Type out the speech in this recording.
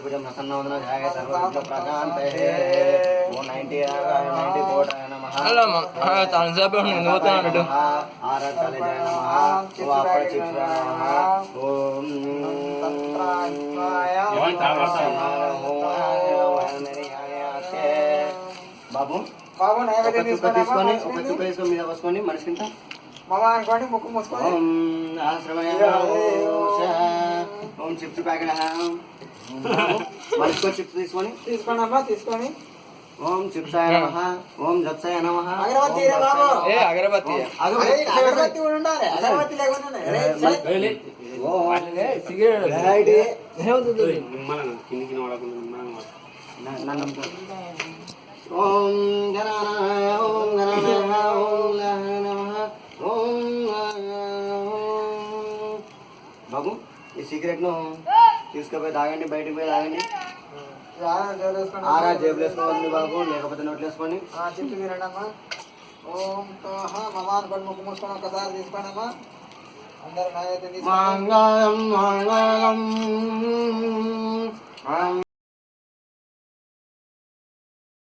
పూజం ప్రసన్నవదన ధ్యాయ సర్వవిఘ్న ప్రశాంతే ఓం 90 కోటాయ నమః తనసేపు పోతున్నాడు ఆరాధన జయ నమః ఓం అప్పడ చిత్రాయ నమః ఓం బాబు బాబు నైవేద్యం తీసుకొని ఒక చుక్క తీసుకొని మీద పోసుకొని మనిషికింత మామ అనుకోండి ముక్కు మూసుకొని ఓం ఆశ్రమయ ఓం చిప్స్ ప్యాకెట్ మనిషికో చిప్స్ తీసుకొని తీసుకోండి అమ్మా తీసుకొని ఓం చిప్సాయ నమః ఓం జత్సాయ నమః అగరబత్తి రే బాబు అగరబత్తి అగరబత్తి కూడా ఉండాలి అగరబత్తి లేకుండా ఓం గణానాయ ఓం గణానాయ ఓం గణానాయ నమః ఓం బాబు ఈ సీక్రెట్ ను తీసుకుపోయి తాగండి, బయటికి పోయి తాగండి. ఆరా జేబులు వేసుకోవాలి బాబు, లేకపోతే నోట్లు వేసుకోండి. చెట్టు మీరండి అమ్మా. ఓం మమాన్ పడి ముక్కు మూసుకొని ఒకసారి తీసుకోండి అమ్మా. అందరూ నైవేద్యం తీసుకోండి.